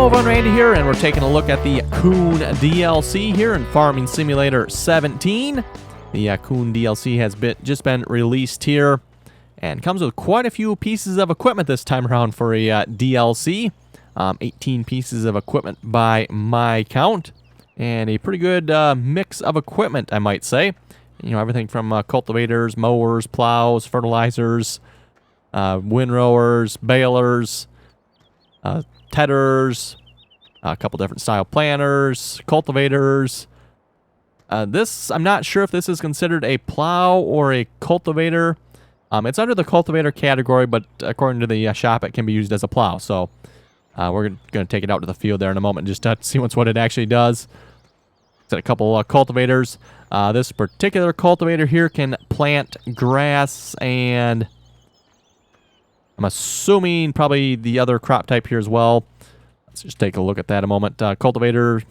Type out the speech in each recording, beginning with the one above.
everyone, Randy here, and we're taking a look at the Kuhn DLC here in Farming Simulator 17. The Kuhn DLC has just been released here, and comes with quite a few pieces of equipment this time around for a DLC. 18 pieces of equipment by my count, and a pretty good mix of equipment, I might say. You know, everything from cultivators, mowers, plows, fertilizers, windrowers, balers, tedders, a couple different style planters, cultivators. This, I'm not sure if this is considered a plow or a cultivator. It's under the cultivator category, but according to the shop, it can be used as a plow. So we're going to take it out to the field there in a moment just to see what it actually does. It's a couple cultivators. This particular cultivator here can plant grass and I'm assuming probably the other crop type here as well. Let's just take a look at that a moment. Cultivator.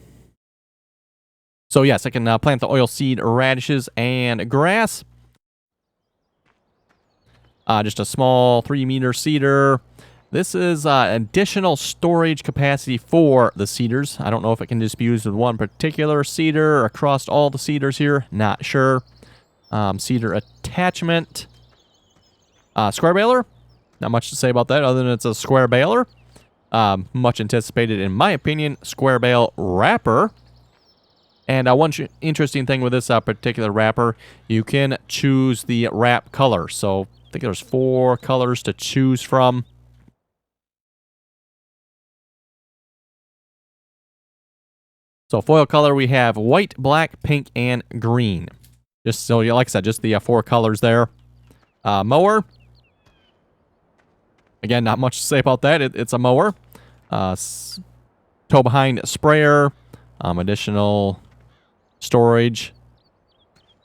So yes, I can plant the oilseed radishes and grass. Just a small 3-meter seeder. This is additional storage capacity for the seeders. I don't know if it can just be used with one particular seeder or across all the seeders here. Not sure. Seeder attachment. Square baler. Not much to say about that other than it's a square baler. Much anticipated, in my opinion, square bale wrapper. And one interesting thing with this particular wrapper, you can choose the wrap color. So I think there's 4 colors to choose from. So foil color, we have white, black, pink, and green. Just so, like I said, just the 4 colors there. Mower. Again, not much to say about that. It's a mower. Tow behind sprayer. Additional storage.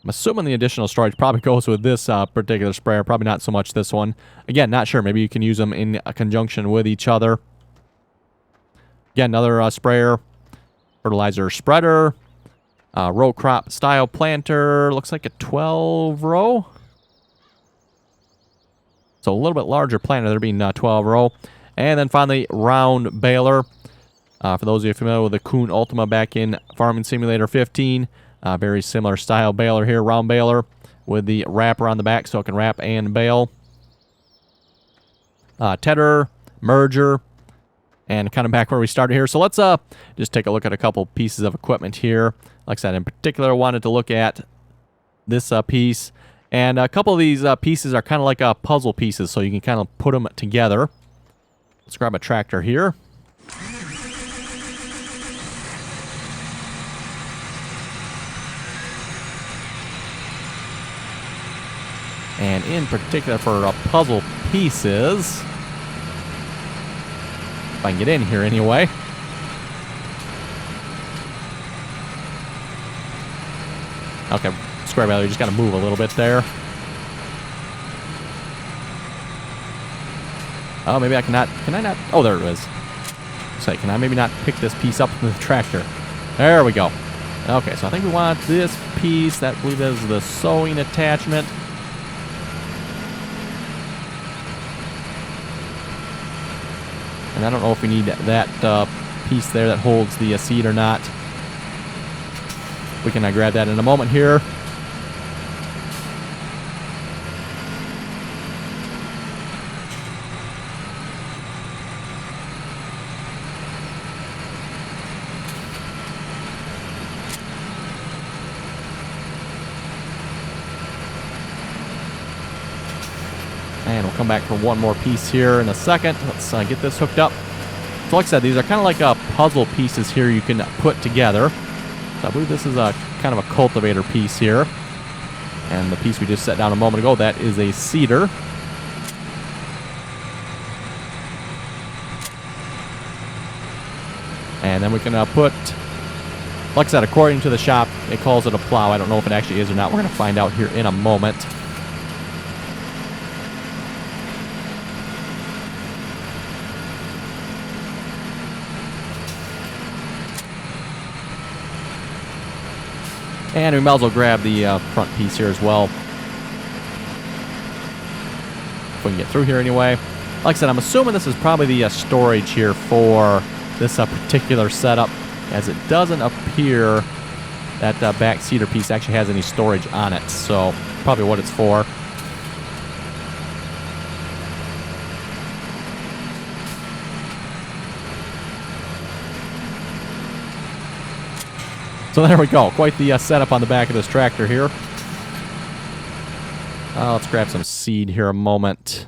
I'm assuming the additional storage probably goes with this particular sprayer. Probably not so much this one. Again, not sure. Maybe you can use them in conjunction with each other. Again, another sprayer. Fertilizer spreader. Row crop style planter. Looks like a 12 row. So a little bit larger planter, there being 12 row. And then finally, round baler. For those of you familiar with the Kuhn Ultima back in Farming Simulator 15, very similar style baler here, round baler with the wrapper on the back so it can wrap and bale. Tedder, merger, and kind of back where we started here. So let's just take a look at a couple pieces of equipment here. Like I said, in particular, I wanted to look at this piece. And a couple of these pieces are kind of like puzzle pieces, so you can kind of put them together. Let's grab a tractor here. And in particular for puzzle pieces, if I can get in here anyway. Okay. Square value, you just got to move a little bit there. Oh, maybe I cannot. Can I not? Oh, there it is. Say, can I maybe not pick this piece up from the tractor? There we go. Okay, so I think we want this piece. That, I believe, is the sewing attachment. And I don't know if we need that piece there that holds the seed or not. We can grab that in a moment here. And we'll come back for one more piece here in a second. Let's get this hooked up. So like I said, these are kind of like puzzle pieces here you can put together. So I believe this is a kind of a cultivator piece here. And the piece we just set down a moment ago, that is a seeder. And then we can put, like I said, according to the shop, it calls it a plow. I don't know if it actually is or not. We're going to find out here in a moment. And we might as well grab the front piece here as well. If we can get through here anyway. Like I said, I'm assuming this is probably the storage here for this particular setup, as it doesn't appear that back seater piece actually has any storage on it. So probably what it's for. So there we go. Quite the setup on the back of this tractor here. Let's grab some seed here a moment.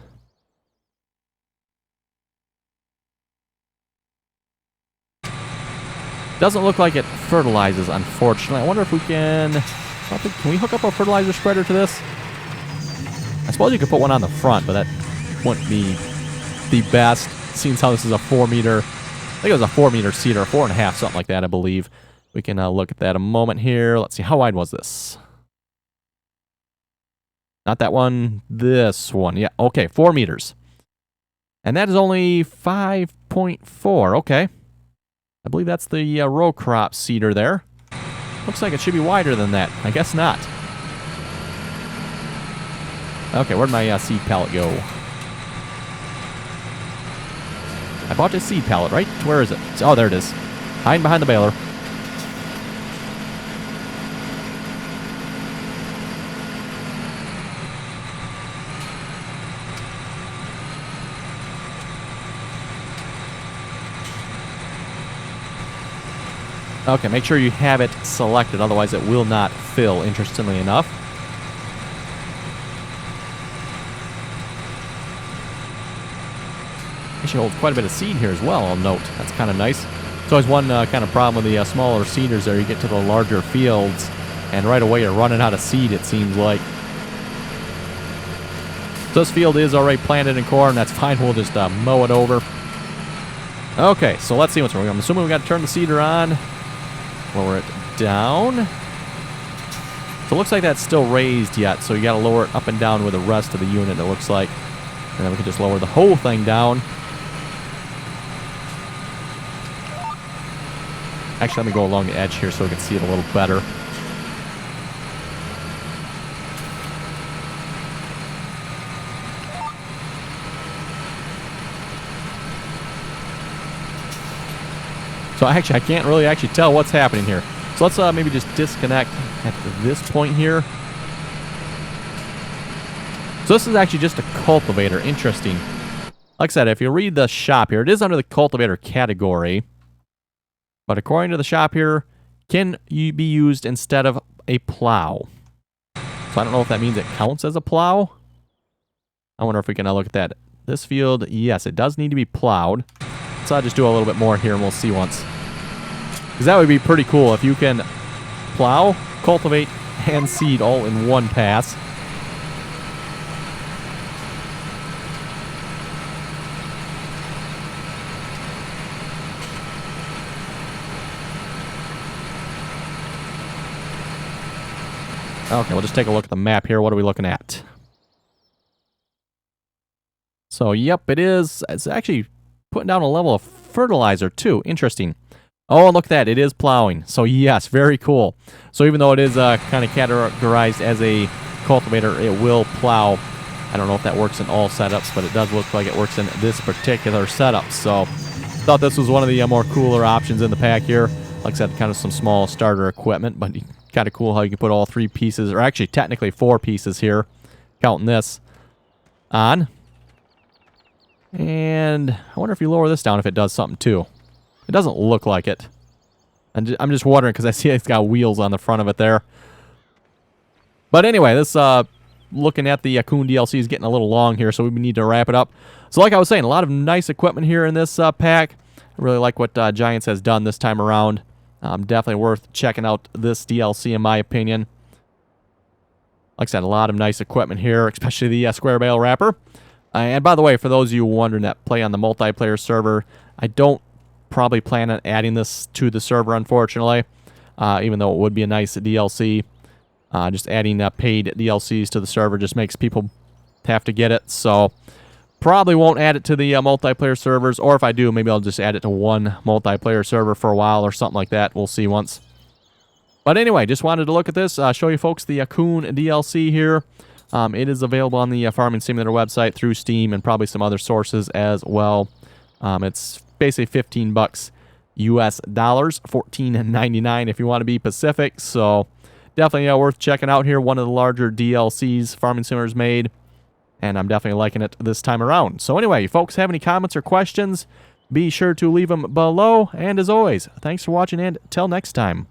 Doesn't look like it fertilizes, unfortunately. I wonder if we can... Can we hook up a fertilizer spreader to this? I suppose you could put one on the front, but that wouldn't be the best. Seeing how this is a 4 meter... I think it was a 4 meter seeder, 4.5, something like that, I believe. We can look at that a moment here. Let's see, how wide was this? Not that one, this one. Yeah, okay, 4 meters. And that is only 5.4, okay. I believe that's the row crop seeder there. Looks like it should be wider than that. I guess not. Okay, where'd my seed pallet go? I bought this seed pallet, right? Where is it? Oh, there it is. Hiding behind the baler. Okay, make sure you have it selected, otherwise it will not fill, interestingly enough. Actually holds quite a bit of seed here as well, I'll note. That's kind of nice. There's always one kind of problem with the smaller seeders there. You get to the larger fields, and right away you're running out of seed, it seems like. So this field is already planted in corn. That's fine. We'll just mow it over. Okay, so let's see what's wrong. I'm assuming we got to turn the seeder on. Lower it down. So it looks like that's still raised yet, so you got to lower it up and down with the rest of the unit, it looks like. And then we can just lower the whole thing down. Actually, let me go along the edge here so we can see it a little better. So actually, I can't really actually tell what's happening here. So let's maybe just disconnect at this point here. So this is actually just a cultivator. Interesting. Like I said, if you read the shop here, it is under the cultivator category. But according to the shop here, can be used instead of a plow. So I don't know if that means it counts as a plow. I wonder if we can look at that. This field, yes, it does need to be plowed. So I'll just do a little bit more here and we'll see once. Because that would be pretty cool if you can plow, cultivate, and seed all in one pass. Okay, we'll just take a look at the map here. What are we looking at? So, yep, it is. It's actually putting down a level of fertilizer, too. Interesting. Oh, look at that. It is plowing. So, yes, very cool. So, even though it is kind of categorized as a cultivator, it will plow. I don't know if that works in all setups, but it does look like it works in this particular setup. So, thought this was one of the more cooler options in the pack here. Like I said, kind of some small starter equipment, but kind of cool how you can put all 3 pieces, or actually technically 4 pieces here, counting this, on. And I wonder if you lower this down if it does something too. It doesn't look like it. And I'm just wondering because I see it's got wheels on the front of it there. But anyway, this looking at the Kuhn DLC is getting a little long here, so we need to wrap it up. So like I was saying, a lot of nice equipment here in this pack. I really like what Giants has done this time around. Definitely worth checking out this DLC in my opinion. Like I said, a lot of nice equipment here, especially the square bale wrapper. And by the way, for those of you wondering that play on the multiplayer server, I don't probably plan on adding this to the server, unfortunately, even though it would be a nice DLC. Just adding paid DLCs to the server just makes people have to get it. So probably won't add it to the multiplayer servers, or if I do, maybe I'll just add it to one multiplayer server for a while or something like that. We'll see once. But anyway, just wanted to look at this, show you folks the Kuhn DLC here. It is available on the Farming Simulator website through Steam and probably some other sources as well. It's basically $15 US dollars, $14.99 if you want to be Pacific. So definitely worth checking out here. One of the larger DLCs Farming Simulator's made, and I'm definitely liking it this time around. So anyway, you folks have any comments or questions, be sure to leave them below. And as always, thanks for watching, and till next time.